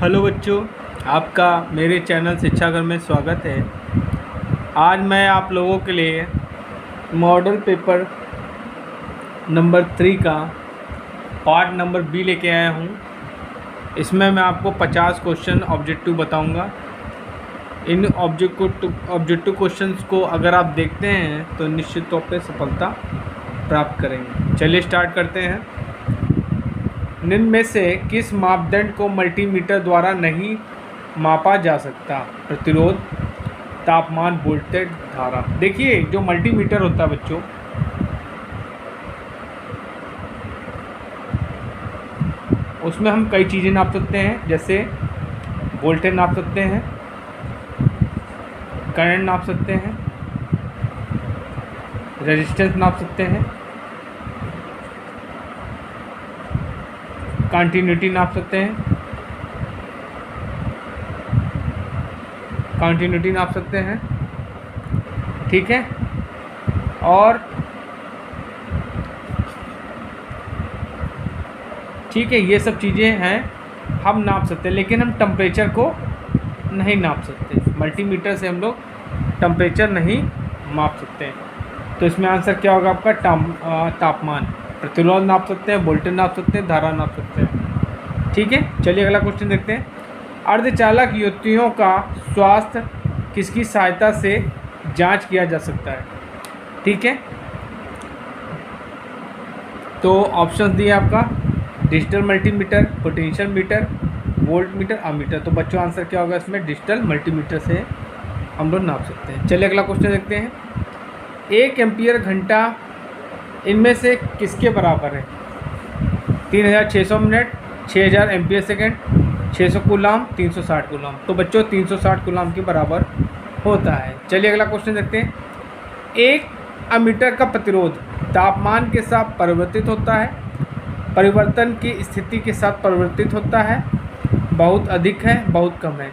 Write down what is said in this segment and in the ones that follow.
Hello बच्चों, आपका मेरे चैनल शिक्षाघर में स्वागत है। आज मैं आप लोगों के लिए मॉडल पेपर नंबर 3 का पार्ट नंबर बी लेके आया हूँ। इसमें मैं आपको 50 क्वेश्चन ऑब्जेक्टिव बताऊँगा। इन ऑब्जेक्टिव क्वेश्चंस को अगर आप देखते हैं तो निश्चित तौर पे सफलता प्राप्त करेंगे। चलिए स्टार्ट करते हैं। निम्न में से किस मापदंड को मल्टीमीटर द्वारा नहीं मापा जा सकता? प्रतिरोध, तापमान, वोल्टेज, धारा। देखिए, जो मल्टीमीटर होता है बच्चों, उसमें हम कई चीज़ें नाप सकते हैं। जैसे वोल्टेज नाप सकते हैं, करंट नाप सकते हैं, रेजिस्टेंस नाप सकते हैं, कंटिन्यूटी नाप सकते हैं, ठीक है। और ठीक है, ये सब चीज़ें हैं हम नाप सकते हैं, लेकिन हम टेम्परेचर को नहीं नाप सकते। मल्टीमीटर से हम लोग टेम्परेचर नहीं माप सकते हैं। तो इसमें आंसर क्या होगा आपका? तापमान। प्रतिरोध नाप सकते हैं, वोल्टेज नाप सकते हैं, धारा नाप सकते हैं, ठीक है। चलिए अगला क्वेश्चन देखते हैं। अर्धचालक युक्तियों का स्वास्थ्य किसकी सहायता से जांच किया जा सकता है? ठीक है, तो ऑप्शन दिए आपका digital multimeter, potential meter, volt meter, ammeter. तो बच्चों आंसर क्या होगा इसमें? डिजिटल मल्टीमीटर से हम लोग नाप सकते हैं। चलिए अगला क्वेश्चन देखते हैं। 1 एम्पीयर घंटा इनमें से किसके बराबर है? 3600 minute, 6000 ampere second, 600 coulomb, 360 coulomb. तो बच्चों 360 कूलाम के बराबर होता है। चलिए अगला क्वेश्चन देखते हैं। 1 अमीटर का प्रतिरोध तापमान के साथ परिवर्तित होता है, परिवर्तन की स्थिति के साथ परिवर्तित होता है, बहुत अधिक है, बहुत कम है।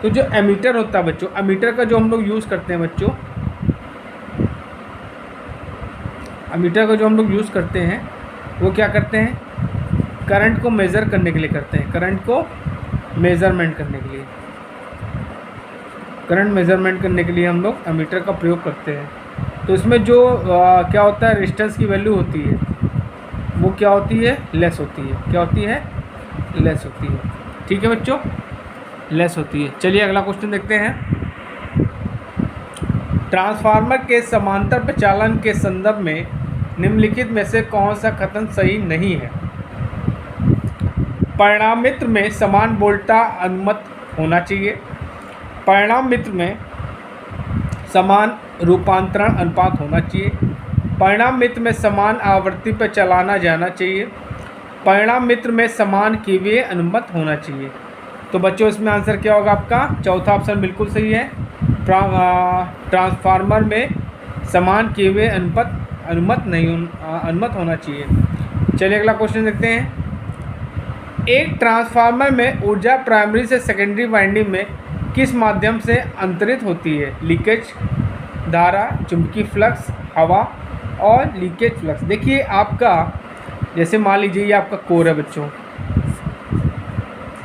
तो जो एमीटर होता है बच्चों, एमीटर का जो हम लोग यूज़ करते हैं बच्चों, एमीटर का जो हम लोग यूज़ करते हैं वो क्या करते हैं? करंट को मेज़र करने के लिए करते हैं। करंट को मेज़रमेंट करने के लिए, करंट मेज़रमेंट करने के लिए हम लोग एमीटर का प्रयोग करते हैं। तो इसमें जो क्या होता है, रेजिस्टेंस की वैल्यू होती है वो क्या होती है? लेस होती है। क्या होती है? लेस होती है, ठीक है बच्चों, लेस होती है। चलिए अगला क्वेश्चन देखते हैं। ट्रांसफार्मर के समांतर प्रचालन के संदर्भ में निम्नलिखित में से कौन सा कथन सही नहीं है? परिणामित्र में समान वोल्टा अनुमत होना चाहिए, परिणामित्र में समान रूपांतरण अनुपात होना चाहिए, परिणामित्र में समान आवृत्ति पर चलाना जाना चाहिए, परिणामित्र में समान केवीए अनुमत होना चाहिए। तो बच्चों इसमें आंसर क्या होगा आपका? चौथा ऑप्शन बिल्कुल सही है। ट्रांसफार्मर में समान केवीए अनुमत होना चाहिए। चलिए अगला क्वेश्चन देखते हैं। एक ट्रांसफार्मर में ऊर्जा प्राइमरी से सेकेंडरी वाइंडिंग में किस माध्यम से अंतरित होती है? लीकेज धारा, चुंबकीय फ्लक्स, हवा और लीकेज फ्लक्स। देखिए आपका, जैसे मान लीजिए ये आपका कोर है बच्चों,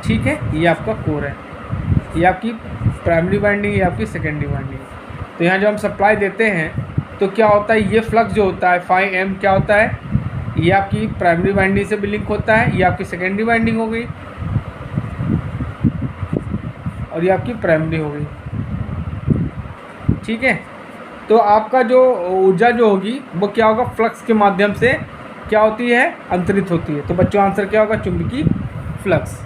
ठीक है, ये आपका कोर है, ये आपकी प्राइमरी वाइंडिंग, ये आपकी सेकेंडरी वाइंडिंग। तो यहाँ जो हम सप्लाई देते हैं तो क्या होता है, ये फ्लक्स जो होता है 5 क्या होता है? ये आपकी प्राइमरी वाइंडिंग से भी लिंक होता है, ये आपकी सेकेंडरी वाइंडिंग हो गई और ये आपकी प्राइमरी हो गई, ठीक है। तो आपका जो ऊर्जा जो होगी वो क्या होगा? फ्लक्स के माध्यम से क्या होती है? अंतरित होती है। तो बच्चों आंसर क्या होगा? चुंबकीय फ्लक्स।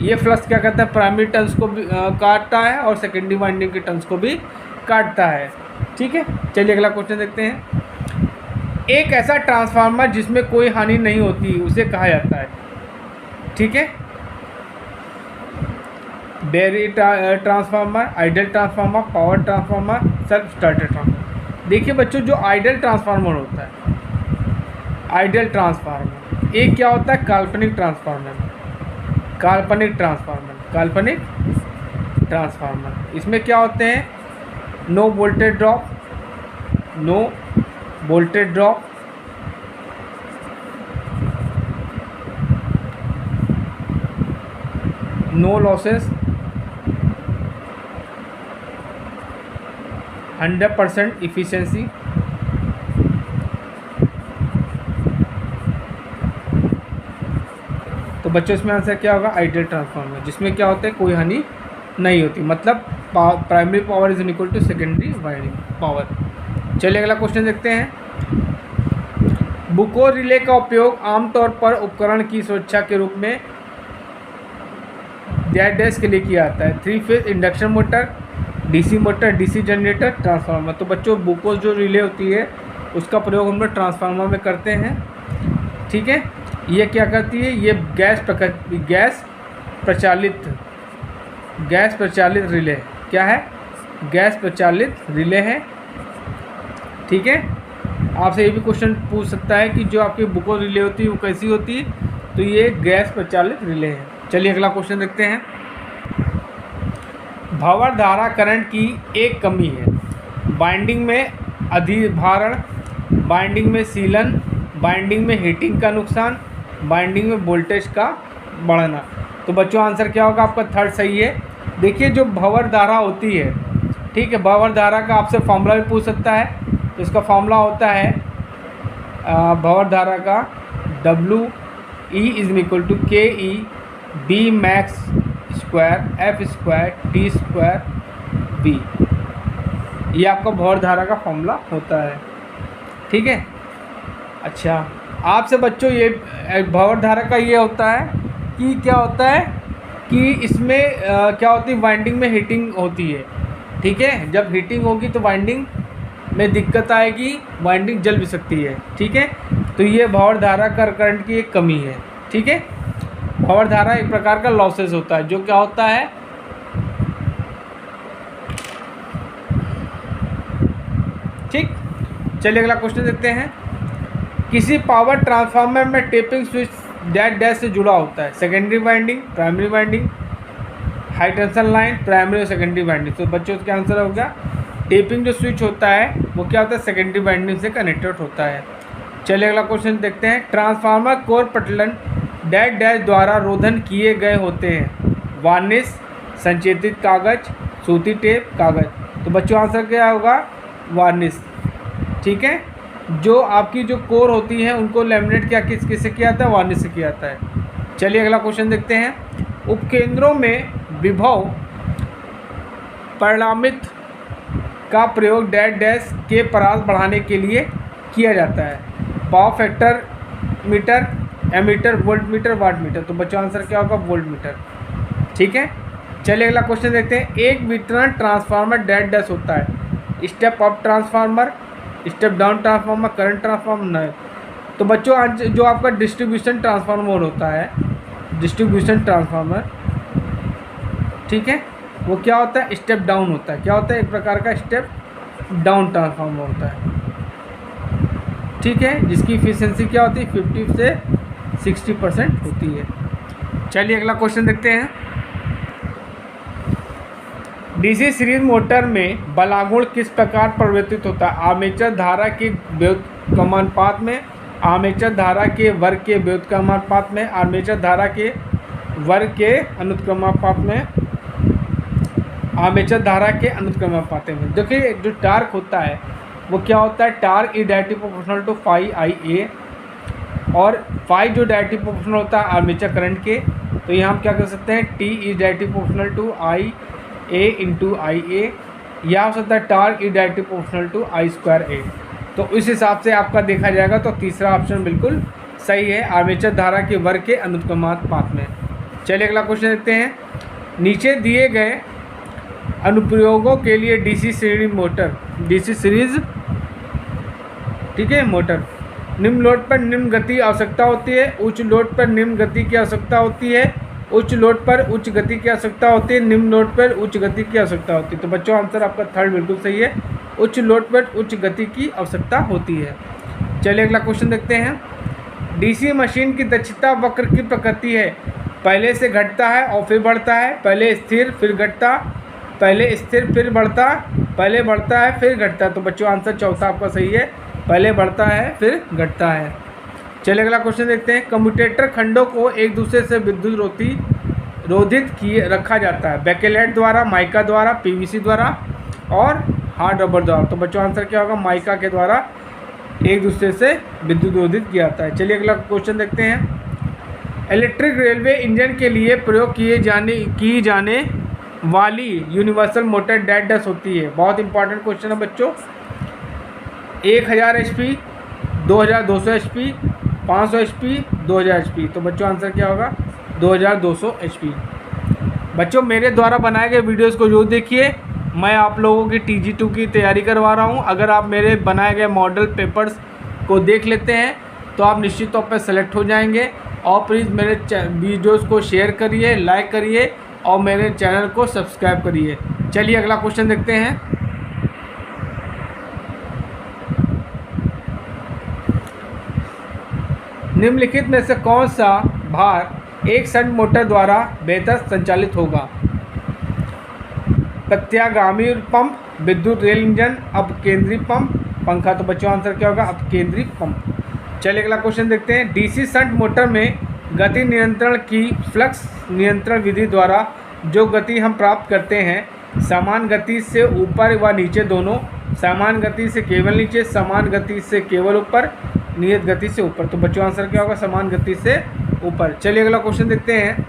ये फ्लक्स क्या करता है? प्राइमरी टर्न्स को भी काटता है और सेकेंडरी वाइंडिंग के टर्न्स को भी काटता है, ठीक है। चलिए अगला क्वेश्चन देखते हैं। एक ऐसा ट्रांसफार्मर जिसमें कोई हानि नहीं होती उसे कहा जाता है? ठीक है, battery transformer, ideal transformer, power transformer, self starter transformer. देखिए बच्चों, जो आइडियल ट्रांसफार्मर होता है, आइडियल ट्रांसफार्मर, एक क्या होता है? काल्पनिक ट्रांसफार्मर, काल्पनिक ट्रांसफार्मर, काल्पनिक ट्रांसफार्मर। इसमें क्या होते हैं? No voltage drop, no voltage drop, no losses, 100% efficiency, तो बच्चों इसमें आंसर क्या होगा? आइडियल ट्रांसफार्मर, जिसमें क्या होता है, कोई हानि नहीं होती, मतलब primary power is equal to secondary winding power. चलिए अगला क्वेश्चन देखते हैं। बुको रिले का उपयोग आमतौर पर उपकरण की सुरक्षा के रूप में डैश के लिए किया जाता है। 3 phase induction motor, DC motor, DC generator, transformer. तो बच्चों बुको जो रिले होती है उसका प्रयोग हम लोग ट्रांसफार्मर में करते हैं, ठीक है। ये क्या करती है? ये गैस प्रचालित रिले, क्या है? गैस प्रचालित रिले है, ठीक है। आपसे ये भी क्वेश्चन पूछ सकता है कि जो आपकी बुको रिले होती है वो कैसी होती है, तो ये गैस प्रचालित रिले है। चलिए अगला क्वेश्चन देखते हैं। भंवर धारा करंट की एक कमी है, बाइंडिंग में अधिभारण, बाइंडिंग में सीलन, बाइंडिंग में हीटिंग का नुकसान, बाइंडिंग में वोल्टेज का बढ़ना। तो बच्चों आंसर क्या होगा आपका? थर्ड सही है। देखिए जो भंवर धारा होती है, ठीक है, भंवर धारा का आपसे फॉर्मूला भी पूछ सकता है। तो इसका फॉर्मूला होता है भंवर धारा का WE = KE Bmax square F² T² B। ये आपका भंवर धारा का फॉर्मूला होता है, ठीक है। अच्छा, आपसे बच्चों ये भंवर धारा का ये होता है कि क्या होता है कि इसमें क्या होती है, वाइंडिंग में हीटिंग होती है, ठीक है। जब हीटिंग होगी तो वाइंडिंग में दिक्कत आएगी, वाइंडिंग जल भी सकती है, ठीक है। तो ये भंवर धारा का करंट की एक कमी है, ठीक है। भंवर धारा एक प्रकार का लॉसेस होता है, जो क्या होता है, ठीक। चलिए अगला क्वेश्चन देखते हैं। किसी पावर ट्रांसफार्मर में टेपिंग स्विच डैश से जुड़ा होता है। Secondary winding, primary winding, high tension line, primary और सेकेंडरी वाइंडिंग। तो बच्चों का आंसर होगा टेपिंग जो स्विच होता है वो क्या होता है, सेकेंडरी वाइंडिंग से कनेक्टेड होता है। चलिए अगला क्वेश्चन देखते हैं। ट्रांसफार्मर कोर पटलन डैश द्वारा रोधन किए गए होते हैं। वार्निश, संचेतित कागज, सूती टेप, कागज। तो बच्चों आंसर क्या होगा? वार्निश, ठीक है। जो आपकी जो कोर होती है उनको लैमिनेट क्या किससे किया जाता है? वार्निश से किया जाता है। चलिए अगला क्वेश्चन देखते हैं। उपकेंद्रों में विभव परिणामित का प्रयोग डैश के परास बढ़ाने के लिए किया जाता है। Power factor meter, ammeter, volt meter, watt meter. तो बच्चों आंसर क्या होगा? वोल्ट मीटर, ठीक है। चलिए अगला क्वेश्चन देखते हैं। एक वितरण ट्रांसफार्मर डैश होता है। Step up transformer, step down transformer, current transformer, नहीं। तो बच्चों आज जो आपका डिस्ट्रीब्यूशन ट्रांसफार्मर होता है, डिस्ट्रीब्यूशन ट्रांसफार्मर, ठीक है, वो क्या होता है? स्टेप डाउन होता है। क्या होता है? एक प्रकार का स्टेप डाउन ट्रांसफार्मर होता है, ठीक है, जिसकी इफिशियंसी क्या होती है? 50 से 60% होती है। चलिए अगला क्वेश्चन देखते हैं। डीसी सीरीज मोटर में बलागुण किस प्रकार परिवर्तित होता है? आर्मेचर धारा के व्युत्क्रमानुपात में, आर्मेचर धारा के वर्ग के व्युत्क्रमानुपात में, आर्मेचर धारा के वर्ग के अनुत्क्रमानुपात में, आर्मेचर धारा के अनुत्क्रमानुपात में। देखिए जो टार्क होता है वो क्या होता है? Torque is directly proportional to phi IA, और फाई जो डायरेक्टली प्रोपोर्शनल होता है आर्मेचर करंट के। तो यहाँ हम क्या कर सकते हैं? T is directly proportional to IA × IA, या हो सकता है torque is directly proportional to I²A। तो इस हिसाब से आपका देखा जाएगा तो तीसरा ऑप्शन बिल्कुल सही है, आर्मेचर धारा के वर्ग के अनुत्क्रमानुपात में। चलिए अगला क्वेश्चन देखते हैं। नीचे दिए गए अनुप्रयोगों के लिए डीसी सीरीज, ठीक है, मोटर निम्न लोड पर निम्न गति आवश्यकता होती है, उच्च लोड पर निम्न गति की आवश्यकता होती है, उच्च लोड पर उच्च गति की आवश्यकता होती है, निम्न लोड पर उच्च गति की आवश्यकता होती है। तो बच्चों आंसर आपका थर्ड बिल्कुल सही है, उच्च लोड पर उच्च गति की आवश्यकता होती है। चलिए अगला क्वेश्चन देखते हैं। डीसी मशीन की दक्षता वक्र की प्रकृति है, पहले से घटता है और फिर बढ़ता है, पहले स्थिर फिर घटता, पहले स्थिर फिर बढ़ता, पहले बढ़ता है फिर घटता। तो बच्चों आंसर चौथा आपका सही है, पहले बढ़ता है फिर घटता है। चलिए अगला क्वेश्चन देखते हैं। कम्यूटेटर खंडों को एक दूसरे से विद्युत रोधी रोधित किए रखा जाता है? बेकेलेट द्वारा, माइका द्वारा, पीवीसी द्वारा और हार्ड रबर द्वारा। तो बच्चों आंसर क्या होगा? माइका के द्वारा एक दूसरे से विद्युत रोधित किया जाता है। चलिए अगला क्वेश्चन देखते हैं। इलेक्ट्रिक रेलवे इंजन के लिए प्रयोग की जाने वाली यूनिवर्सल मोटर डैश डैश होती है? बहुत इंपॉर्टेंट क्वेश्चन है बच्चों। 1000 HP, 2200 HP, 500 HP, 2000 HP। तो बच्चों आंसर क्या होगा? 2200 HP। बच्चों मेरे द्वारा बनाए गए वीडियोस को जरूर देखिए। मैं आप लोगों की TG2 की तैयारी करवा रहा हूं। अगर आप मेरे बनाए गए मॉडल पेपर्स को देख लेते हैं तो आप निश्चित तौर पर सेलेक्ट हो जाएंगे। और प्लीज़ मेरे वीडियोस को शेयर करिए, लाइक करिए और मेरे चैनल को सब्सक्राइब करिए। चलिए अगला क्वेश्चन देखते हैं। निम्नलिखित में से कौन सा भार एक शंट मोटर द्वारा बेहतर संचालित होगा? प्रत्यागामी पंप, विद्युत रेल इंजन, अपकेंद्री पंप, पंखा। तो बच्चों आंसर क्या होगा? अपकेंद्री पंप। चलिए अगला क्वेश्चन देखते हैं। डीसी शंट मोटर में गति नियंत्रण की फ्लक्स नियंत्रण विधि द्वारा जो गति हम प्राप्त करते हैं, समान गति से ऊपर व नीचे दोनों, समान गति से केवल नीचे, समान गति से केवल ऊपर, नियत गति से ऊपर। तो बच्चों आंसर क्या होगा? समान गति से ऊपर। चलिए अगला क्वेश्चन देखते हैं।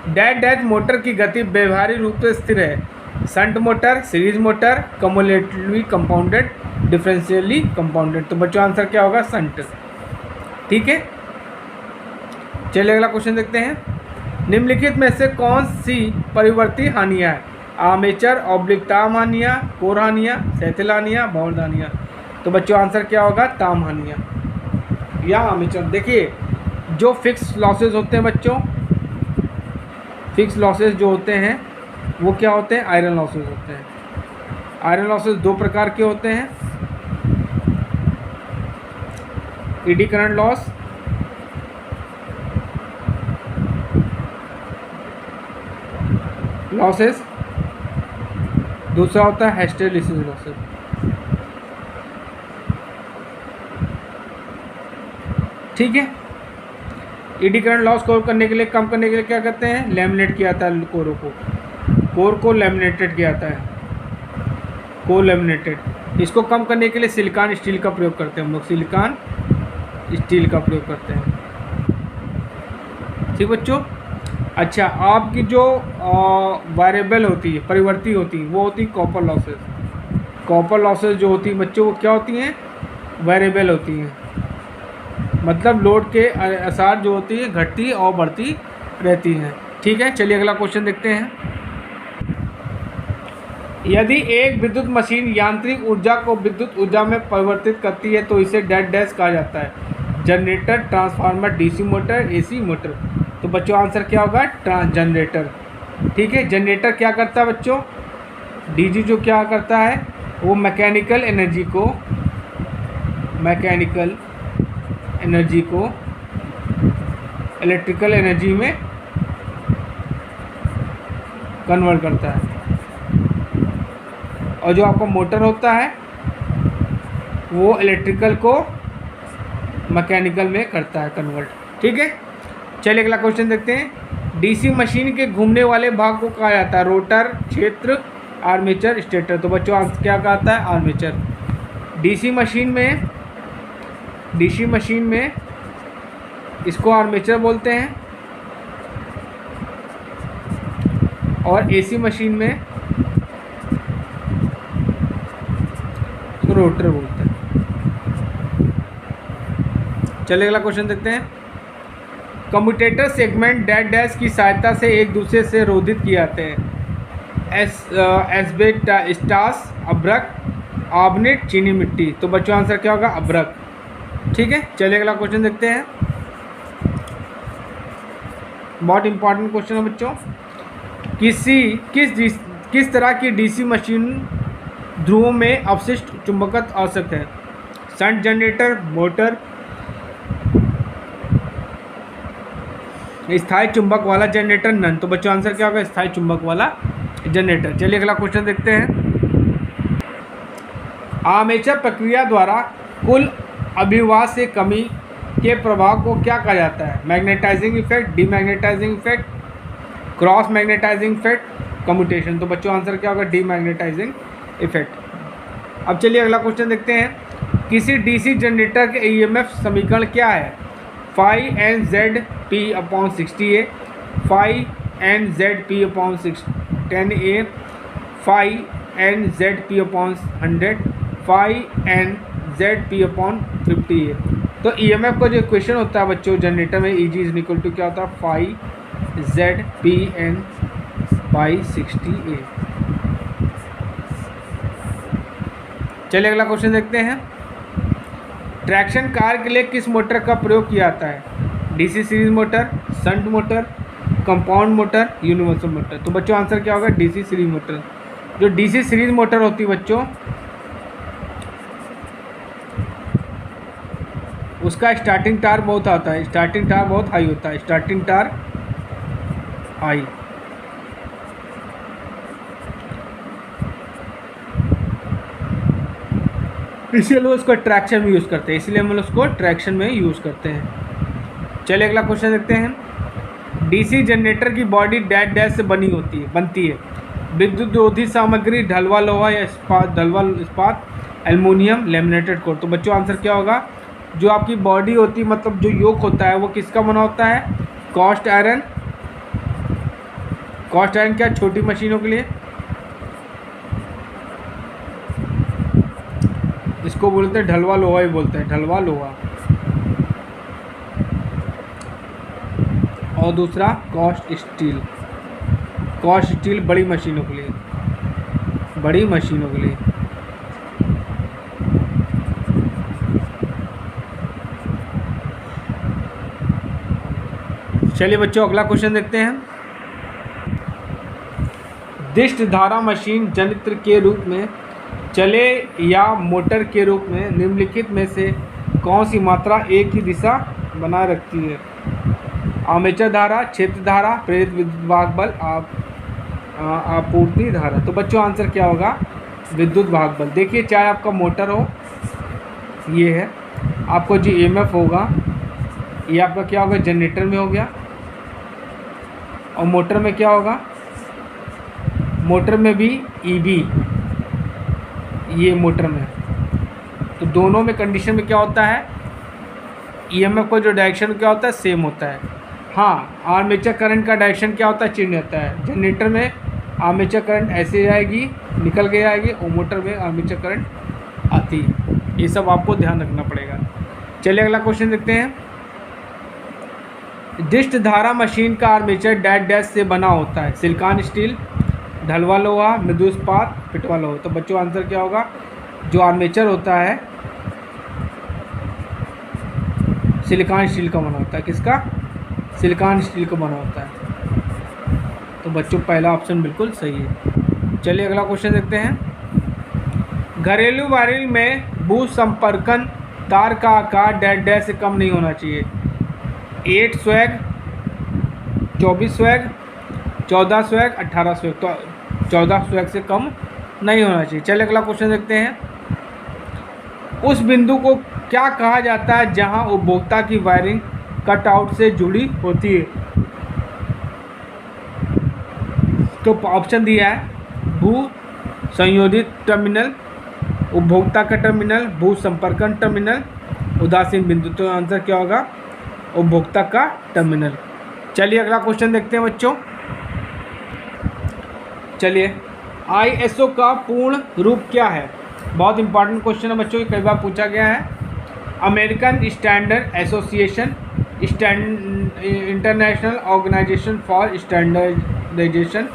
डैश डैश मोटर की गति व्यवहारिक रूप से स्थिर है? Shunt motor, series motor, cumulatively compounded, differentially compounded. तो बच्चों आंसर क्या होगा? शंट। ठीक है, चलिए अगला क्वेश्चन देखते हैं। निम्नलिखित में से कौन सी परिवर्ती हानियाँ है? आर्मेचर, ऑब्लिक ताम हानियाँ, कोर हानियाँ, सैथिल हानियाँ, बाउंड हानियाँ। तो बच्चों आंसर क्या होगा? ताम हानियाँ या आर्मेचर। देखिए जो फिक्स लॉसेज होते हैं बच्चों, फिक्स लॉसेज जो होते हैं वो क्या होते हैं? आयरन लॉसेज होते हैं। आयरन लॉसेज दो प्रकार के होते हैं। एडी करंट लॉस, लॉसेस, दूसरा होता है हिस्टेरेसिस लॉसेस। ठीक है, एडी करंट लॉस को करने के लिए, कम करने के लिए क्या करते हैं? लैमिनेट किया जाता है कोर को लैमिनेटेड किया जाता है, को लैमिनेटेड। इसको कम करने के लिए सिलिकॉन स्टील का प्रयोग करते हैं हम लोग, सिलिकॉन स्टील का प्रयोग करते हैं। ठीक बच्चों। अच्छा, आपकी जो वेरिएबल होती है, परिवर्ती होती है, वो होती है कॉपर लॉसेस। कॉपर लॉसेस जो होती है बच्चों वो क्या होती हैं? वेरिएबल होती हैं। मतलब लोड के अनुसार जो होती है घटती और बढ़ती रहती हैं। ठीक है, चलिए अगला क्वेश्चन देखते हैं। यदि एक विद्युत मशीन यांत्रिक ऊर्जा को विद्युत ऊर्जा में परिवर्तित करती है तो इसे डैश डैश कहा जाता है? Generator, transformer, DC motor, AC motor. तो बच्चों आंसर क्या होगा? जनरेटर। ठीक है, जनरेटर क्या करता है बच्चों? डीजी जो क्या करता है वो मैकेनिकल एनर्जी को इलेक्ट्रिकल एनर्जी में कन्वर्ट करता है। और जो आपका मोटर होता है वो इलेक्ट्रिकल को मैकेनिकल में करता है कन्वर्ट। ठीक है, चलिए अगला क्वेश्चन देखते हैं। डीसी मशीन के घूमने वाले भाग को कहा जाता है? रोटर, क्षेत्र, आर्मेचर, स्टेटर। तो बच्चों आंसर क्या कहता है? आर्मेचर। डीसी मशीन में इसको आर्मेचर बोलते हैं और एसी मशीन में रोटर बोलते हैं। चलिए अगला क्वेश्चन देखते हैं। कम्यूटेटर सेगमेंट डैश डैश की सहायता से एक दूसरे से रोधित किए जाते हैं? एस्बेस्टास, अभ्रक, आर्सेनिक, चीनी मिट्टी। तो बच्चों आंसर क्या होगा? अभ्रक। ठीक है, चलिए अगला क्वेश्चन देखते हैं। बहुत इंपॉर्टेंट क्वेश्चन है बच्चों। किस तरह की डीसी मशीन ध्रुवों में अवशिष्ट चुंबकत्व आवश्यक है? शंट जनरेटर, मोटर, स्थायी चुंबक वाला जनरेटर, नन। तो बच्चों आंसर क्या होगा? स्थायी चुंबक वाला जनरेटर। चलिए अगला क्वेश्चन देखते हैं। आर्मेचर प्रक्रिया द्वारा कुल अभिवाह से कमी के प्रभाव को क्या कहा जाता है? Magnetizing effect, demagnetizing effect, cross magnetizing effect, commutation. तो बच्चों आंसर क्या होगा? Demagnetizing effect. अब चलिए अगला क्वेश्चन देखते हैं। किसी डीसी जनरेटर के ईएमएफ समीकरण क्या है? Phi N Z P upon 60A, phi N Z P upon 10A, phi N Z P upon 100, phi N Z P upon 50A। तो ईएमएफ का जो इक्वेशन होता है बच्चों जनरेटर में, E G is equal to क्या होता है? Phi Z P N by 60A। चलिए अगला क्वेश्चन देखते हैं। ट्रैक्शन कार के लिए किस मोटर का प्रयोग किया जाता है? DC series motor, shunt motor, compound motor, universal motor. तो बच्चों आंसर क्या होगा? DC series motor. जो डीसी सीरीज मोटर होती है बच्चों, उसका स्टार्टिंग टार्क बहुत आता है, स्टार्टिंग टार्क बहुत हाई होता है, स्टार्टिंग टार्क हाई। इसलिए लोग उसको ट्रैक्शन में यूज़ करते हैं, इसलिए हम लोग उसको ट्रैक्शन में यूज़ करते हैं। चलिए अगला क्वेश्चन देखते हैं। डीसी जनरेटर की बॉडी डैश डैश से बनती है। विद्युत रोधी सामग्री, ढलवा लोहा या इस्पात, ढलवा इस्पात, एल्युमिनियम, लेमिनेटेड कोर। तो बच्चों आंसर क्या होगा? जो आपकी बॉडी होती है, मतलब जो योक होता है, वो किसका बना होता है? Cast iron. कास्ट आयरन क्या? छोटी मशीनों के लिए, इसको बोलते हैं ढलवा लोहा ही बोलते हैं, ढलवा लोहा। और दूसरा कास्ट स्टील। कास्ट स्टील बड़ी मशीनों के लिए, बड़ी मशीनों के लिए। चलिए बच्चों अगला क्वेश्चन देखते हैं। दिष्ट धारा मशीन जनित्र के रूप में चले या मोटर के रूप में निम्नलिखित में से कौन सी मात्रा एक ही दिशा बनाए रखती है? आर्मेचर धारा, क्षेत्र धारा, प्रेरित विद्युत वाहक बल, आपूर्ति धारा। तो बच्चों आंसर क्या होगा? विद्युत वाहक बल। देखिए चाहे आपका मोटर हो, ये है आपको जो ईएमएफ होगा, ये आपका क्या होगा? जनरेटर में हो गया। और मोटर में क्या होगा? मोटर में भी ईबी, ये मोटर में। तो दोनों में कंडीशन में क्या होता है? ईएमएफ का जो डायरेक्शन क्या होता है? सेम होता है। हाँ, आर्मेचर करंट का डायरेक्शन क्या होता है? चेंज होता है। जनरेटर में आर्मेचर करंट ऐसे जाएगी, निकल के आएगी, और मोटर में आर्मेचर करंट आती है। ये सब आपको ध्यान रखना पड़ेगा। चलिए अगला क्वेश्चन देखते हैं। डिस्ट धारा मशीन का आर्मेचर डैश डैश से बना होता है? सिलिकॉन स्टील, ढलवा लोहा, मृदु इस्पात, पिटवा लोहा। तो बच्चों आंसर क्या होगा? जो आर्मेचर होता है सिलिकॉन स्टील का बना होता है। किसका? सिलिकॉन स्टील का बना होता है। तो बच्चों पहला ऑप्शन बिल्कुल सही है। चलिए अगला क्वेश्चन देखते हैं। घरेलू वायरिंग में भू संपर्कन तार का आकार डैश डैश से कम नहीं होना चाहिए। 8 स्वैग, 24 स्वैग, 14 स्वैग, 18 स्वैग। तो 14 स्वैग से कम नहीं होना चाहिए। चलिए अगला क्वेश्चन देखते हैं। उस बिंदु को क्या कहा जाता है जहां उपभोक्ता की वायरिंग कटआउट से जुड़ी होती है? तो ऑप्शन दिया है भू संयोजित टर्मिनल, उपभोक्ता का टर्मिनल, भू संपर्कन टर्मिनल, उदासीन बिंदु। तो आंसर क्या होगा? उपभोक्ता का टर्मिनल। चलिए अगला क्वेश्चन देखते हैं बच्चों। चलिए आईएसओ का पूर्ण रूप क्या है? बहुत इंपॉर्टेंट क्वेश्चन है बच्चों, कई बार पूछा गया है। American Standard Association, International Organization for Standardization,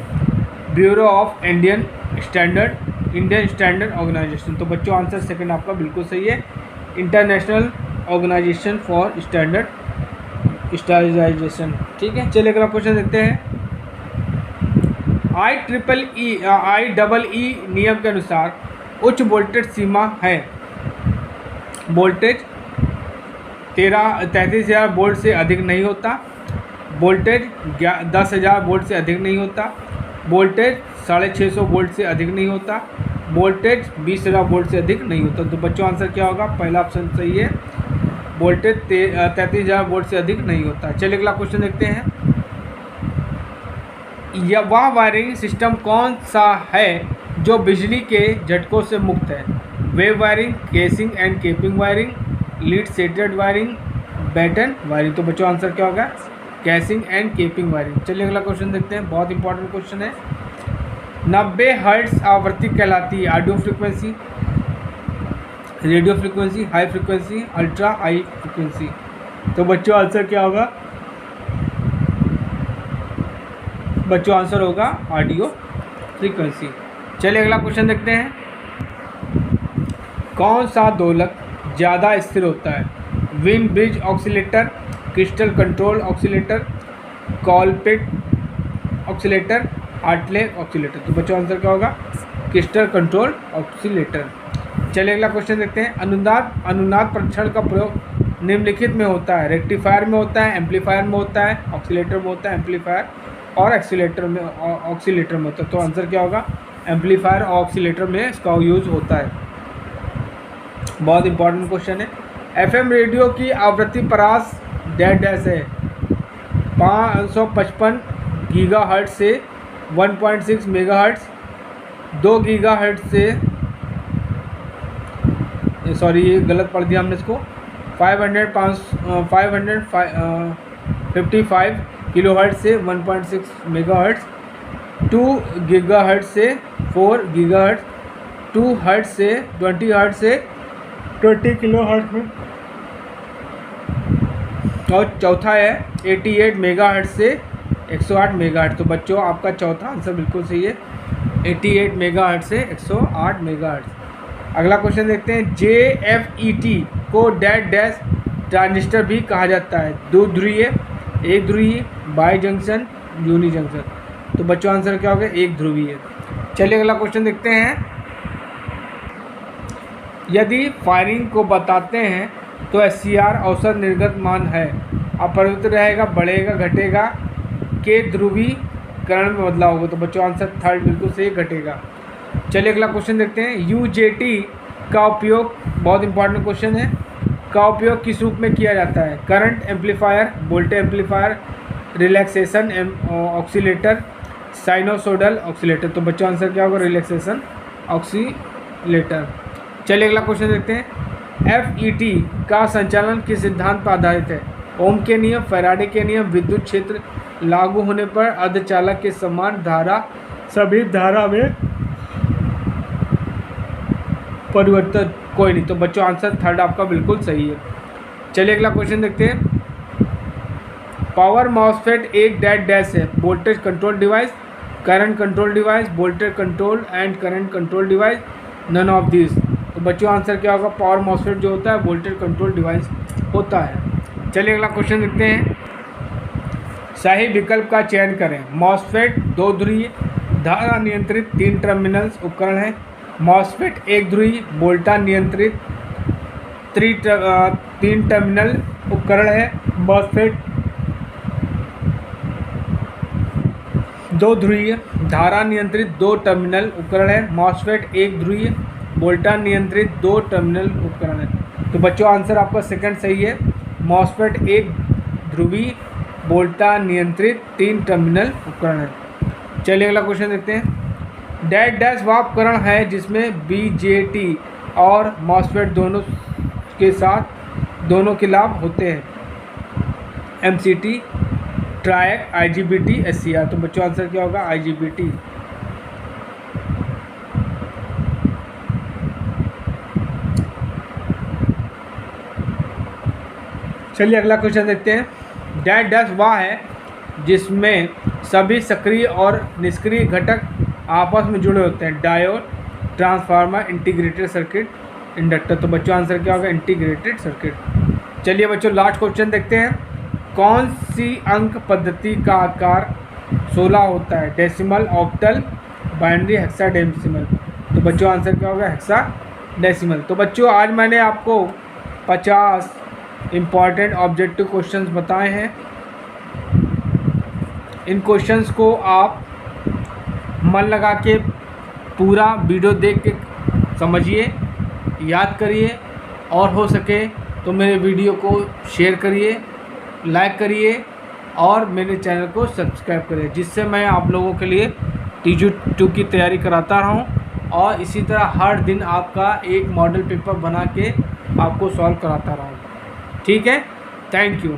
Bureau of Indian Standard, Indian Standard Organization. तो बच्चों आंसर सेकंड आपका बिल्कुल सही है, इंटरनेशनल ऑर्गेनाइजेशन फॉर स्टैंडर्डाइजेशन। ठीक है, चलिए अगला क्वेश्चन देखते हैं। IEEE नियम के अनुसार उच्च वोल्टेज सीमा है। वोल्टेज 33,000 वोल्ट से अधिक नहीं होता, वोल्टेज 10,000 वोल्ट से अधिक नहीं होता, वोल्टेज 650 वोल्ट से अधिक नहीं होता, वोल्टेज 20,000 वोल्ट से अधिक नहीं होता। तो बच्चों आंसर क्या होगा? पहला ऑप्शन सही है, वोल्टेज 33,000 वोल्ट से अधिक नहीं होता। चलिए अगला क्वेश्चन देखते हैं। या वह वायरिंग सिस्टम कौन सा है जो बिजली के झटकों से मुक्त है? Wave wiring, casing and capping wiring, lead sheathed wiring, batten wiring. तो बच्चों आंसर क्या होगा? Casing and capping wiring. चलिए अगला क्वेश्चन देखते हैं, बहुत इंपॉर्टेंट क्वेश्चन है। 90 हर्ट्ज आवृत्ति कहलाती है audio frequency, radio frequency, high frequency, ultra high frequency. तो बच्चों आंसर क्या होगा? बच्चों आंसर होगा ऑडियो फ्रीक्वेंसी। चलिए अगला क्वेश्चन देखते हैं। कौन सा दोलक ज़्यादा स्थिर होता है? Win bridge oscillator, crystal control oscillator, कॉलपिट oscillator, Hartley oscillator. तो बच्चों आंसर क्या होगा? Crystal control oscillator. चलिए अगला क्वेश्चन देखते हैं। अनुनाद परीक्षण का प्रयोग निम्नलिखित में होता है? रेक्टिफायर में होता है, एम्पलीफायर में होता है, ऑक्सीलेटर में होता है, एम्पलीफायर और ऑक्सीलेटर में होता है। तो आंसर क्या होगा? एम्पलीफायर और ऑक्सीलेटर में इसका यूज़ होता है। बहुत इंपॉर्टेंट क्वेश्चन है। एफएम रेडियो की आवृत्ति परास डैश है? 555 गीगाहर्ट्ज से 1.6 मेगाहर्ट्ज, 2 गीगाहर्ट्ज से, सॉरी ये गलत पढ़ दिया हमने इसको, 555 किलोहर्ट्ज से 1.6 मेगाहर्ट्ज, 2 गीगाहर्ट्ज से 4 गीगाहर्ट्ज, 2 हर्ट्ज से 20 हर्ट्ज से 20 किलोहर्ट्ज में, और चौथा है 88 मेगाहर्ट्ज से 108 मेगाहर्ट्ज। तो बच्चों आपका चौथा आंसर बिल्कुल सही है, 88 मेगाहर्ट्ज से 108 मेगाहर्ट्ज। अगला क्वेश्चन देखते हैं। JFET को डैश ट्रांजिस्टर भी कहा जाता है? दो ध्रुवीय, एक ध्रुवीय, बाई जंक्शन, यूनी जंक्शन। तो बच्चों आंसर क्या होगा? एक ध्रुवीय। चलिए अगला क्वेश्चन देखते हैं। यदि फायरिंग को बताते हैं तो SCR औसत निर्गत मान है, अपरिवर्तित रहेगा, बढ़ेगा, घटेगा, के ध्रुवीकरण में बदलाव होगा। तो बच्चों आंसर थर्ड बिल्कुल सही, घटेगा। चलिए अगला क्वेश्चन देखते हैं। UJT का उपयोग, बहुत इंपॉर्टेंट क्वेश्चन है, का उपयोग किस रूप में किया जाता है? Current amplifier, voltage amplifier, relaxation oscillator, sinusoidal oscillator. तो बच्चों आंसर क्या होगा? Relaxation oscillator. चलिए अगला क्वेश्चन देखते हैं। FET का संचालन किस सिद्धांत पर आधारित है? ओम के नियम, फैराडे के नियम, विद्युत क्षेत्र लागू होने पर अर्धचालक के समान धारा सभी धारा में परिवर्तन, कोई नहीं। तो बच्चों आंसर थर्ड आपका बिल्कुल सही है। चलिए अगला क्वेश्चन देखते हैं। पावर मॉसफेट एक डैश है? Voltage control device, current control device, voltage control and current control device, none of this. तो बच्चों आंसर क्या होगा? पावर मॉसफेट जो होता है वोल्टेज कंट्रोल डिवाइस होता है। चलिए अगला क्वेश्चन देखते हैं। सही विकल्प का चयन करें। मॉसफेट दो ध्रुवीय धारा नियंत्रित 3 टर्मिनल्स उपकरण है। मॉसफेट एक ध्रुवीय वोल्टेज नियंत्रित 3 टर्मिनल उपकरण है। मॉसफेट दो ध्रुवीय धारा नियंत्रित 2 टर्मिनल उपकरण है। मॉसफेट एक ध्रुवीय वोल्टेज नियंत्रित 2 टर्मिनल उपकरण है। तो बच्चों आंसर आपका सेकंड सही है। मॉसफेट एक ध्रुवीय वोल्टेज नियंत्रित 3 टर्मिनल उपकरण है। चलिए अगला क्वेश्चन देखते हैं। डैश वह उपकरण है जिसमें BJT और मॉसफेट दोनों के साथ दोनों के लाभ होते हैं? MCT, ट्रायक, IGBT, SCR। तो बच्चों आंसर क्या होगा? IGBT। चलिए अगला क्वेश्चन देखते हैं। डैश वह है जिसमें सभी सक्रिय और निष्क्रिय घटक आपस में जुड़े होते हैं? Diode, transformer, integrated circuit, inductor. तो बच्चों आंसर क्या होगा? Integrated circuit. चलिए बच्चों लास्ट क्वेश्चन देखते हैं। कौन सी अंक पद्धति का आकार 16 होता है? Decimal, octal, binary, hexadecimal. तो बच्चों आंसर क्या होगा? हेक्साडेसिमल। तो बच्चों आज मैंने आपको 50 इम्पॉर्टेंट ऑब्जेक्टिव क्वेश्चंस बताए हैं। इन क्वेश्चंस को आप मन लगा के पूरा वीडियो देख के समझिए, याद करिए, और हो सके तो मेरे वीडियो को शेयर करिए, लाइक करिए और मेरे चैनल को सब्सक्राइब करें, जिससे मैं आप लोगों के लिए TG2 की तैयारी कराता रहा हूँ और इसी तरह हर दिन आपका एक मॉडल पेपर बना के आपको सॉल्व कराता रहा हूँ। ठीक है, थैंक यू।